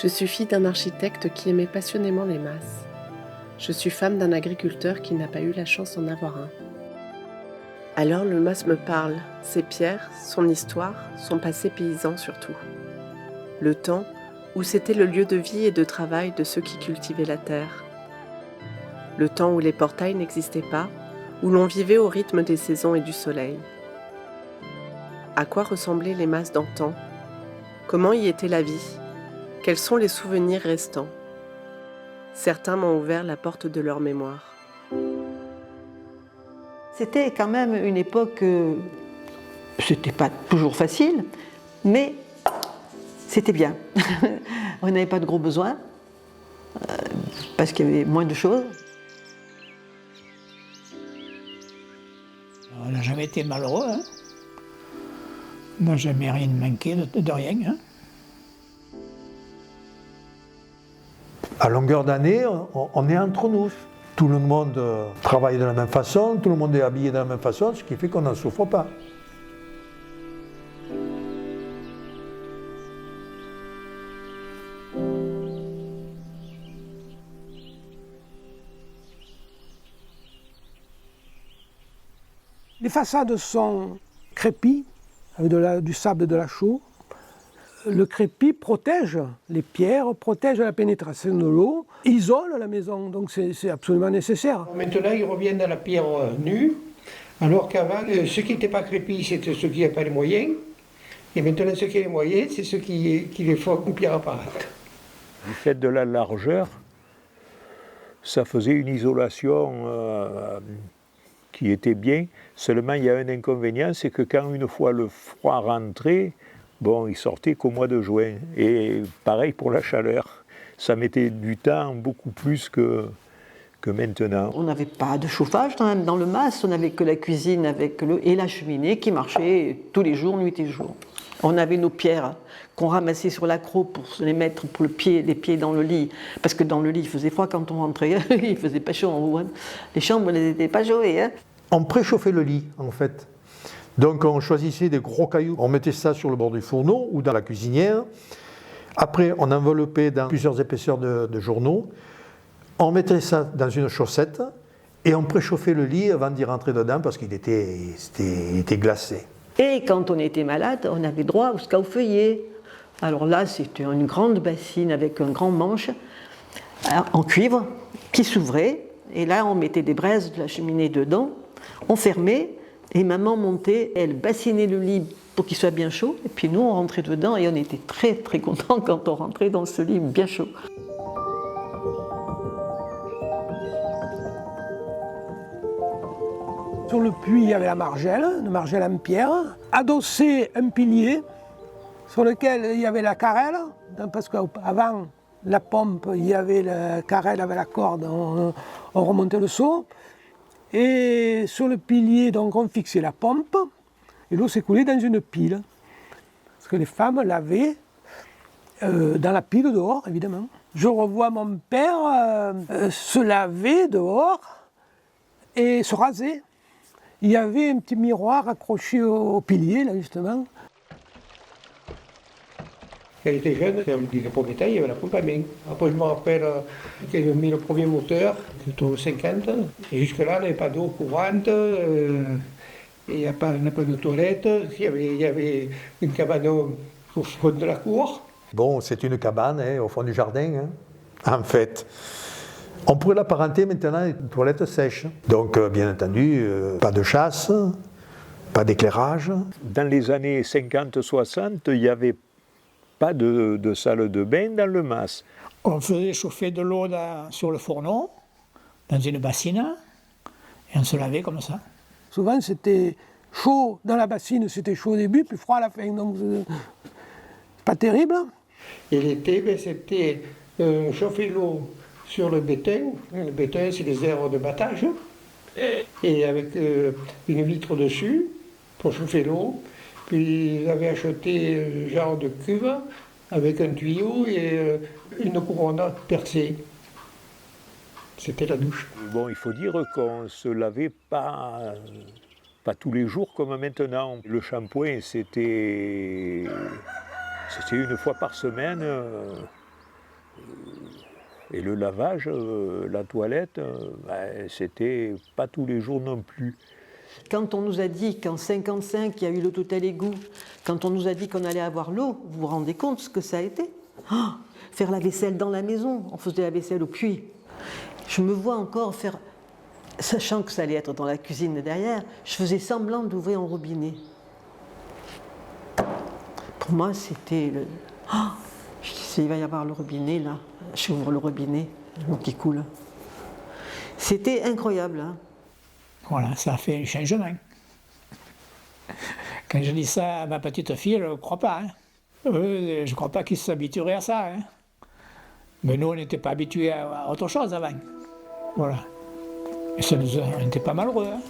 Je suis fille d'un architecte qui aimait passionnément les masses. Je suis femme d'un agriculteur qui n'a pas eu la chance d'en avoir un. Alors le mas me parle, ses pierres, son histoire, son passé paysan surtout. Le temps où c'était le lieu de vie et de travail de ceux qui cultivaient la terre. Le temps où les portails n'existaient pas, où l'on vivait au rythme des saisons et du soleil. À quoi ressemblaient les masses d'antan? Comment y était la vie? Quels sont les souvenirs restants? Certains m'ont ouvert la porte de leur mémoire. C'était quand même une époque, c'était pas toujours facile, mais c'était bien. On n'avait pas de gros besoins, parce qu'il y avait moins de choses. On n'a jamais été malheureux, hein. On n'a jamais rien manqué de rien, hein. À longueur d'année, on est entre nous. Tout le monde travaille de la même façon, tout le monde est habillé de la même façon, ce qui fait qu'on n'en souffre pas. Les façades sont crépies, avec du sable et de la chaux. Le crépi protège les pierres, protège la pénétration de l'eau, isole la maison, donc c'est absolument nécessaire. Maintenant, ils reviennent à la pierre nue, alors qu'avant, ceux qui n'étaient pas crépis, c'était ceux qui n'avaient pas les moyens. Et maintenant, ceux qui ont les moyens, c'est ceux qui les font en pierre apparente. Du fait de la largeur, ça faisait une isolation qui était bien. Seulement, il y a un inconvénient, c'est que quand une fois le froid rentrait, bon, il sortait qu'au mois de juin. Et pareil pour la chaleur. Ça mettait du temps beaucoup plus que maintenant. On n'avait pas de chauffage dans le mas, on n'avait que la cuisine et la cheminée qui marchait tous les jours, nuit et jour. On avait nos pierres qu'on ramassait sur l'accro pour se les mettre pour les pieds dans le lit. Parce que dans le lit, il faisait froid quand on rentrait, il faisait pas chaud en haut. Hein. Les chambres n'étaient pas chauffées. Hein. On préchauffait le lit, en fait. Donc on choisissait des gros cailloux, on mettait ça sur le bord du fourneau ou dans la cuisinière. Après, on enveloppait dans plusieurs épaisseurs de journaux. On mettait ça dans une chaussette et on préchauffait le lit avant d'y rentrer dedans parce qu'il était glacé. Et quand on était malade, on avait droit au feuillet. Alors là, c'était une grande bassine avec un grand manche en cuivre qui s'ouvrait. Et là, on mettait des braises de la cheminée dedans, on fermait. Et maman montait, elle bassinait le lit pour qu'il soit bien chaud. Et puis nous, on rentrait dedans et on était très très contents quand on rentrait dans ce lit bien chaud. Sur le puits, il y avait la margelle en pierre, adossé un pilier sur lequel il y avait la carrelle, parce qu'avant la pompe, il y avait la carrelle avec la corde, on remontait le seau. Et sur le pilier, donc, on fixait la pompe, et l'eau s'écoulait dans une pile. Parce que les femmes lavaient dans la pile dehors, évidemment. Je revois mon père se laver dehors et se raser. Il y avait un petit miroir accroché au pilier, là, justement. Quand elle était jeune, le premier temps, il y avait la pompe à main. Après, je me rappelle qu'elle a mis le premier moteur, c'était aux 50. Et jusque-là, il n'y avait pas d'eau courante, il n'y a pas de toilette. Il y avait une cabane au fond de la cour. Bon, c'est une cabane au fond du jardin, en fait. On pourrait l'apparenter maintenant à une toilette sèche. Donc, bien entendu, pas de chasse, pas d'éclairage. Dans les années 50-60, il n'y avait pas de salle de bain dans le mas. On faisait chauffer de l'eau sur le fourneau, dans une bassine, et on se lavait comme ça. Souvent, c'était chaud dans la bassine, c'était chaud au début, puis froid à la fin. Donc, c'est pas terrible. Et l'été, c'était chauffer l'eau sur le bétain. Le bétain, c'est des aires de battage. Et avec une vitre dessus pour chauffer l'eau. Puis j'avais acheté un genre de cuve avec un tuyau et une couronne percée. C'était la douche. Bon, il faut dire qu'on ne se lavait pas tous les jours comme maintenant. Le shampoing, c'était C'était une fois par semaine. Et le lavage, la toilette, c'était pas tous les jours non plus. Quand on nous a dit qu'en 1955, il y a eu le total égout, quand on nous a dit qu'on allait avoir l'eau, vous vous rendez compte ce que ça a été? Faire la vaisselle dans la maison, on faisait la vaisselle au puits. Je me vois encore faire, sachant que ça allait être dans la cuisine derrière, je faisais semblant d'ouvrir un robinet. Pour moi, c'était le... je disais, il va y avoir le robinet là, j'ouvre le robinet, l'eau qui coule. C'était incroyable. Hein. Voilà, ça a fait un changement. Quand je dis ça à ma petite fille, elle ne croit pas. Hein. Je ne crois pas qu'ils s'habitueraient à ça. Hein. Mais nous, on n'était pas habitués à autre chose avant. Voilà. Et ça on n'était pas malheureux. Hein.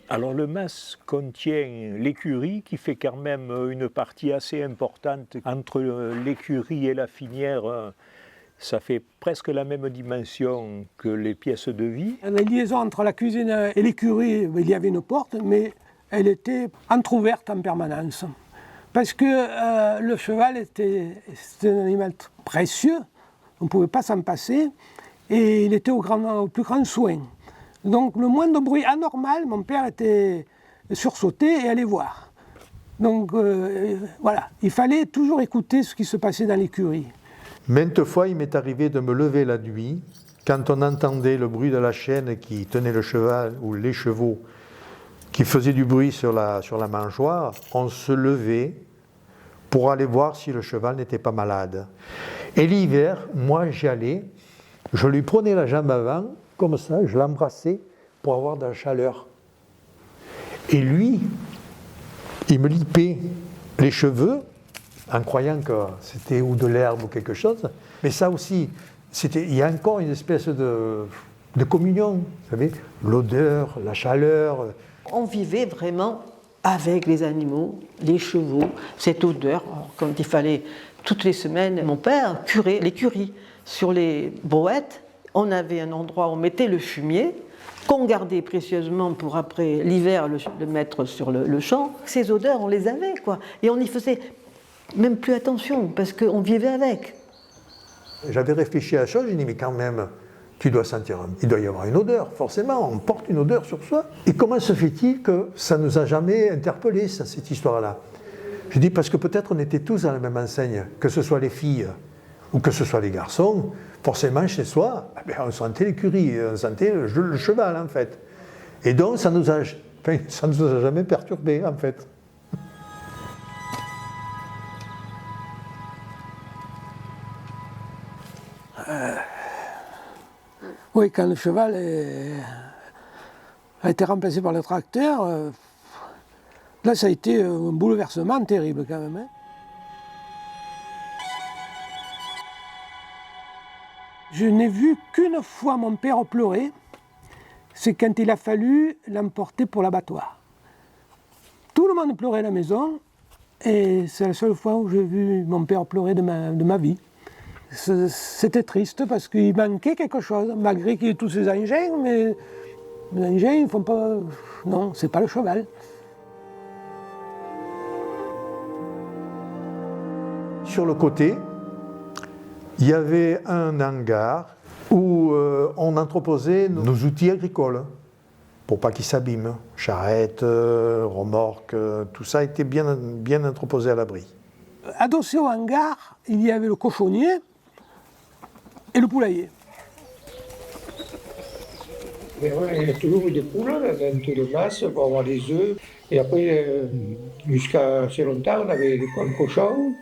Alors le mas contient l'écurie qui fait quand même une partie assez importante. Entre l'écurie et la finière, ça fait presque la même dimension que les pièces de vie. La liaison entre la cuisine et l'écurie, il y avait une porte, mais elle était entrouverte en permanence. Parce que le cheval c'était un animal précieux, on ne pouvait pas s'en passer, et il était au plus grand soin. Donc le moindre bruit anormal, mon père était sursauté et allait voir. Donc voilà, il fallait toujours écouter ce qui se passait dans l'écurie. Maintes fois, il m'est arrivé de me lever la nuit, quand on entendait le bruit de la chaîne qui tenait le cheval ou les chevaux, qui faisaient du bruit sur la mangeoire, on se levait pour aller voir si le cheval n'était pas malade. Et l'hiver, moi j'y allais, je lui prenais la jambe avant, comme ça, je l'embrassais pour avoir de la chaleur. Et lui, il me lipait les cheveux en croyant que c'était ou de l'herbe ou quelque chose. Mais ça aussi, il y a encore une espèce de communion, vous savez, l'odeur, la chaleur. On vivait vraiment avec les animaux, les chevaux, cette odeur. Quand il fallait, toutes les semaines, mon père curait l'écurie. Sur les brouettes, on avait un endroit où on mettait le fumier, qu'on gardait précieusement pour après l'hiver le mettre sur le champ. Ces odeurs, on les avait, quoi. Et on n'y faisait même plus attention, parce qu'on vivait avec. J'avais réfléchi à la chose, j'ai dit, mais quand même, tu dois sentir, il doit y avoir une odeur, forcément, on porte une odeur sur soi. Et comment se fait-il que ça ne nous a jamais interpellés, cette histoire-là? Je dis, parce que peut-être on était tous à la même enseigne, que ce soit les filles ou que ce soit les garçons, forcément chez soi, on sentait l'écurie, on sentait le cheval en fait. Et donc ça nous a jamais perturbés en fait. Oui, quand le cheval a été remplacé par le tracteur, là ça a été un bouleversement terrible quand même. Hein. Je n'ai vu qu'une fois mon père pleurer, c'est quand il a fallu l'emporter pour l'abattoir. Tout le monde pleurait à la maison, et c'est la seule fois où j'ai vu mon père pleurer de ma vie. C'était triste parce qu'il manquait quelque chose, malgré qu'il y ait tous ces engins, mais les engins, ils font pas... Non, c'est pas le cheval. Sur le côté, il y avait un hangar où on entreposait nos outils agricoles pour pas qu'ils s'abîment. Charrettes, remorques, tout ça était bien entreposé à l'abri. Adossé au hangar, il y avait le cochonnier et le poulailler. Mais ouais, il y a toujours eu des poules dans les masses pour avoir des œufs. Et après, jusqu'à assez longtemps, on avait un cochon.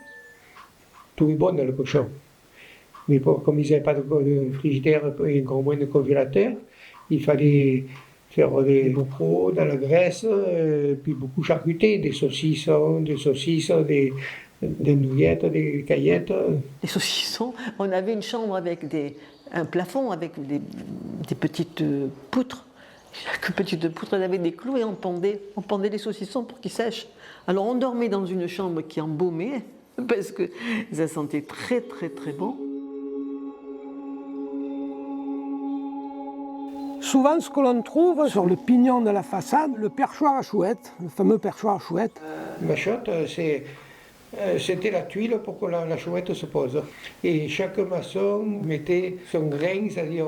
Tout est bon dans le cochon. Mais comme ils n'avaient pas de frigidaire et encore moins de congélateur, il fallait faire des bocaux dans la graisse, puis beaucoup charcuter, des saucissons, des nouillettes, des caillettes. Les saucissons, on avait une chambre avec un plafond avec des petites poutres. Chaque petite poutre, elle avait des clous et on pendait les saucissons pour qu'ils sèchent. Alors on dormait dans une chambre qui embaumait parce que ça sentait très très très bon. Souvent, ce que l'on trouve sur le pignon de la façade, le perchoir à chouette, le fameux perchoir à chouette. Machotte, c'était la tuile pour que la chouette se pose. Et chaque maçon mettait son grain, c'est-à-dire,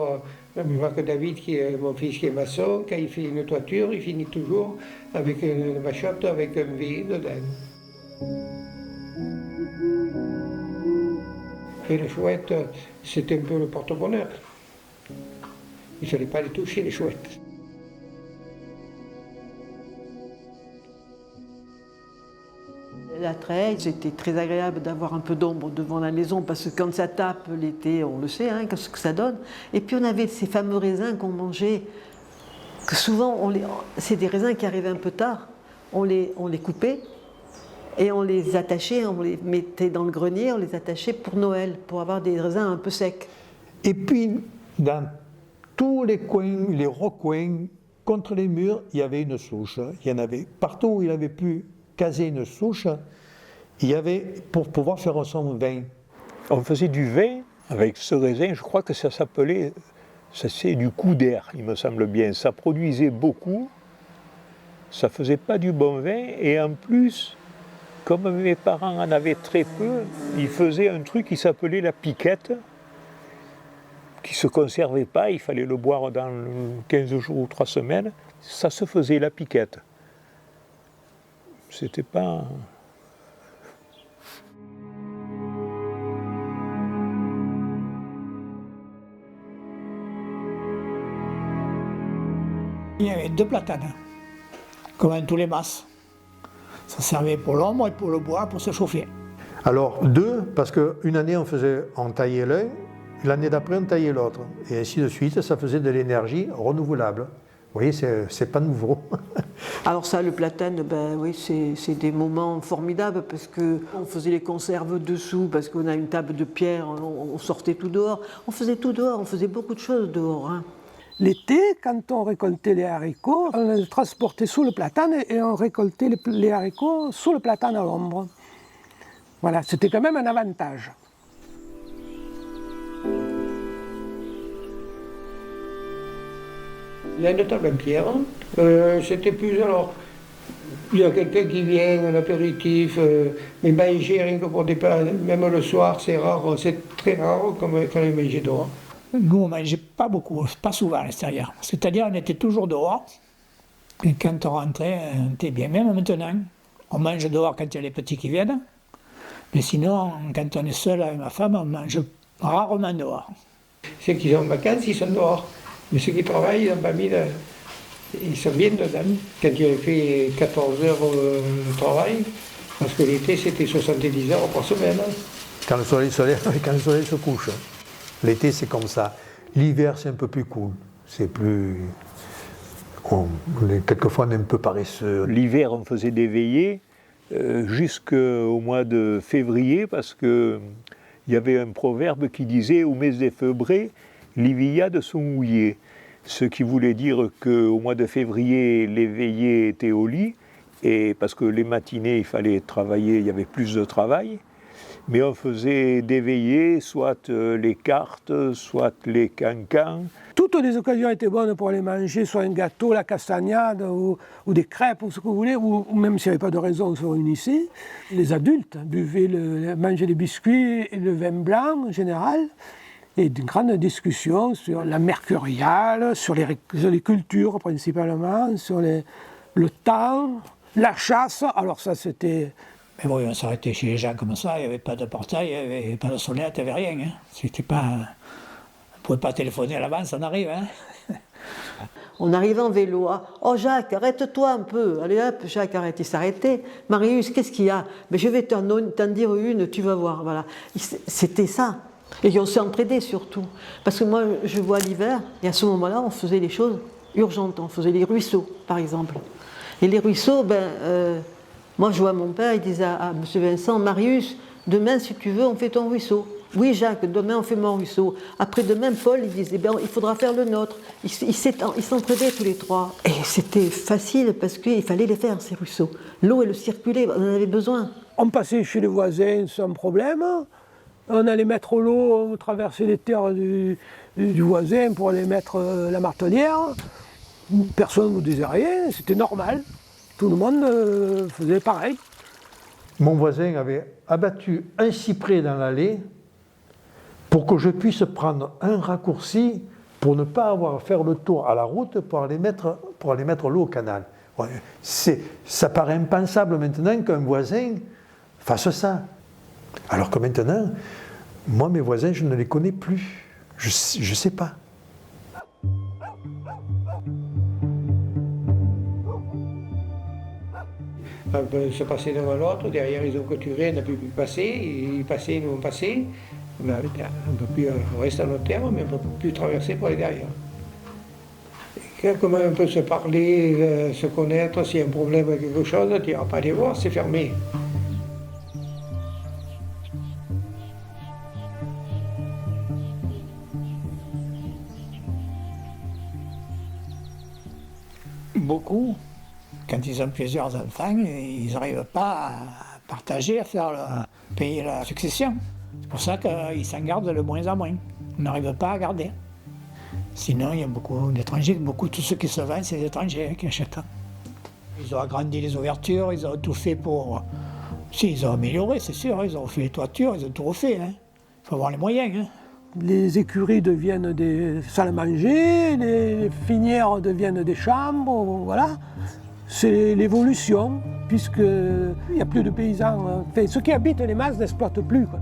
Marc David, qui est mon fils qui est maçon, quand il fait une toiture, il finit toujours avec une machotte avec un V dedans. Et les chouettes, c'était un peu le porte-bonheur. Il ne fallait pas les toucher, les chouettes. La treille, c'était très agréable d'avoir un peu d'ombre devant la maison parce que quand ça tape l'été, on le sait, hein, ce que ça donne. Et puis on avait ces fameux raisins qu'on mangeait, que souvent, c'est des raisins qui arrivaient un peu tard. On les coupait et on les attachait, on les mettait dans le grenier, on les attachait pour Noël, pour avoir des raisins un peu secs. Et puis, dans tous les coins, les recoins, contre les murs, il y avait une souche. Il y en avait partout où il avait pu caser une souche, il y avait pour pouvoir faire son vin. On faisait du vin avec ce raisin, je crois que ça s'appelait, c'est du coup d'air, il me semble bien. Ça produisait beaucoup, ça faisait pas du bon vin, et en plus, comme mes parents en avaient très peu, ils faisaient un truc qui s'appelait la piquette, qui ne se conservait pas, il fallait le boire dans 15 jours ou 3 semaines. Ça se faisait, la piquette. C'était pas... Il y avait 2 platanes, comme dans tous les masses. Ça servait pour l'ombre et pour le bois, pour se chauffer. Alors 2, parce qu'une année on taillait l'un, l'année d'après on taillait l'autre. Et ainsi de suite, ça faisait de l'énergie renouvelable. Vous voyez, c'est pas nouveau. Alors ça, le platane, ben oui, c'est des moments formidables parce qu'on faisait les conserves dessous, parce qu'on a une table de pierre, on sortait tout dehors. On faisait tout dehors, on faisait beaucoup de choses dehors. Hein. L'été, quand on récoltait les haricots, on les transportait sous le platane et on récoltait les haricots sous le platane à l'ombre. Voilà, c'était quand même un avantage. Il y a une table en pierre. C'était plus alors. Il y a quelqu'un qui vient, un apéritif, mais manger rien que pour des pains, même le soir, c'est rare, c'est très rare comme quand on mangeait dehors. Nous, on ne mangeait pas beaucoup, pas souvent à l'extérieur. C'est-à-dire, on était toujours dehors. Et quand on rentrait, on était bien. Même maintenant, on mange dehors quand il y a les petits qui viennent. Mais sinon, quand on est seul avec ma femme, on mange rarement dehors. Ceux qui sont en vacances, ils sont dehors. Mais ceux qui travaillent, ils n'ont pas mis ils sont bien dedans. Quand il fait 14 heures de travail, parce que l'été, c'était 70 heures par semaine. Quand le soleil se couche. L'été, c'est comme ça. L'hiver, c'est un peu plus cool. C'est plus... quelquefois, on est un peu paresseux. L'hiver, on faisait des veillées jusqu'au mois de février, parce qu'il y avait un proverbe qui disait « Au mes effeubrés, l'ivillade sont mouillées ». Ce qui voulait dire qu'au mois de février, les veillées étaient au lit, et parce que les matinées, il fallait travailler, il y avait plus de travail. Mais on faisait des veillées, soit les cartes, soit les cancans. Toutes les occasions étaient bonnes pour aller manger, soit un gâteau, la castagnade, ou des crêpes, ou ce que vous voulez, ou même s'il n'y avait pas de raison, on se réunissait. Les adultes mangeaient les biscuits et le vin blanc en général, et d'une grande discussion sur la mercuriale, sur les cultures principalement, sur le temps, la chasse. Alors ça, c'était... Mais bon, on s'arrêtait chez les gens comme ça, il n'y avait pas de portail, il n'y avait pas de sonnette, il n'y avait rien. Hein. C'était pas... On ne pouvait pas téléphoner à l'avance, on arrive. Hein. On arrivait en vélo. Oh Jacques, arrête-toi un peu. Allez hop, Jacques, arrête. Il s'arrêtait. Marius, qu'est-ce qu'il y a? Mais je vais t'en dire une, tu vas voir. Voilà. C'était ça. Et on s'est entraidés surtout. Parce que moi, je vois l'hiver, et à ce moment-là, on faisait les choses urgentes. On faisait les ruisseaux, par exemple. Et les ruisseaux, moi, je vois mon père, il disait à M. Vincent, Marius, demain, si tu veux, on fait ton ruisseau. Oui, Jacques, demain, on fait mon ruisseau. Après-demain, Paul, il disait, il faudra faire le nôtre. Ils s'entraidaient tous les trois. Et c'était facile parce qu'il fallait les faire, ces ruisseaux. L'eau, elle circulait, on en avait besoin. On passait chez les voisins sans problème. On allait mettre l'eau, on traversait les terres du voisin pour aller mettre la martelière. Personne ne nous disait rien, c'était normal. Tout le monde faisait pareil. Mon voisin avait abattu un cyprès dans l'allée pour que je puisse prendre un raccourci pour ne pas avoir à faire le tour à la route pour aller mettre l'eau au canal. Ouais, ça paraît impensable maintenant qu'un voisin fasse ça. Alors que maintenant, moi, mes voisins, je ne les connais plus. Je ne sais pas. On peut se passer l'un à l'autre, derrière ils ont clôturé, on n'a plus pu passer, ils passaient, ils nous ont passé. On reste à notre terre, mais on ne peut plus traverser pour aller derrière. Comment on peut se parler, se connaître, s'il y a un problème avec quelque chose, tu n'iras pas les voir, c'est fermé. Beaucoup, quand ils ont plusieurs enfants, ils n'arrivent pas à partager, à payer la succession. C'est pour ça qu'ils s'en gardent de moins en moins. On n'arrive pas à garder. Sinon, il y a beaucoup d'étrangers, tous ceux qui se vendent, c'est des étrangers qui achètent. Ils ont agrandi les ouvertures, ils ont tout fait pour... Si, ils ont amélioré, c'est sûr, ils ont fait les toitures, ils ont tout refait. Il faut avoir les moyens. Hein. Les écuries deviennent des salles à manger, les finières deviennent des chambres, voilà. C'est l'évolution, puisqu'il n'y a plus de paysans. Enfin, ceux qui habitent les masses n'exploitent plus, quoi.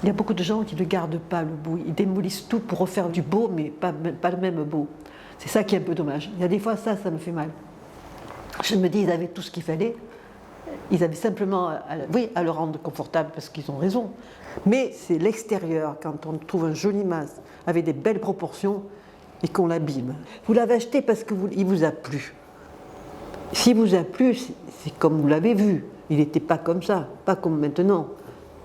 Il y a beaucoup de gens qui ne gardent pas le beau. Ils démolissent tout pour refaire du beau, mais pas le même beau. C'est ça qui est un peu dommage. Il y a des fois, ça me fait mal. Je me dis, ils avaient tout ce qu'il fallait. Ils avaient simplement à le rendre confortable, parce qu'ils ont raison. Mais c'est l'extérieur, quand on trouve un joli mas avec des belles proportions et qu'on l'abîme. Vous l'avez acheté parce qu'il vous a plu. S'il vous a plu, c'est comme vous l'avez vu. Il n'était pas comme ça, pas comme maintenant.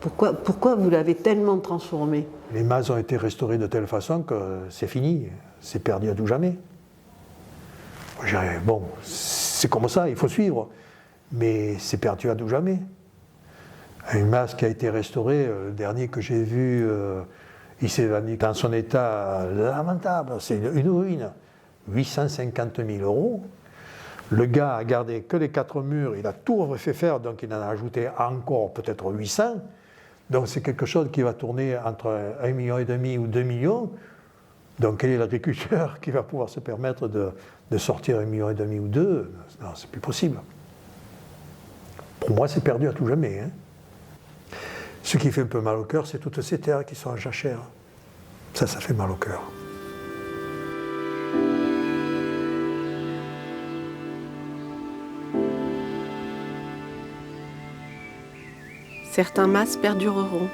Pourquoi vous l'avez tellement transformé? Les mas ont été restaurés de telle façon que c'est fini, c'est perdu à tout jamais. Bon, c'est comme ça, il faut suivre, mais c'est perdu à tout jamais. Un mas qui a été restauré, le dernier que j'ai vu, il s'est vendu dans son état lamentable, c'est une ruine, 850 000 €. Le gars a gardé que les 4 murs, il a tout refait faire, donc il en a ajouté encore peut-être 800. Donc c'est quelque chose qui va tourner entre 1,5 million ou 2 millions. Donc quel est l'agriculteur qui va pouvoir se permettre de sortir 1,5 million ou 2? Non, c'est plus possible. Pour moi, c'est perdu à tout jamais. Hein. Ce qui fait un peu mal au cœur, c'est toutes ces terres qui sont en jachère. Ça fait mal au cœur. Certains mas perdureront,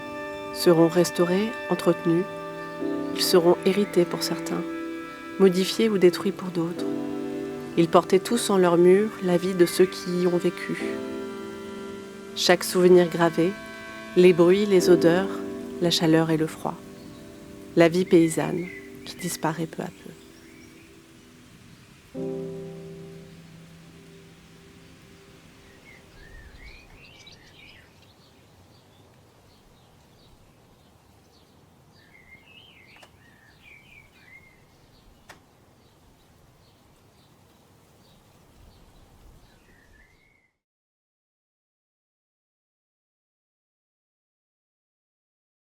seront restaurés, entretenus. Ils seront hérités pour certains, modifiés ou détruits pour d'autres. Ils portaient tous en leurs murs la vie de ceux qui y ont vécu. Chaque souvenir gravé, les bruits, les odeurs, la chaleur et le froid. La vie paysanne qui disparaît peu à peu.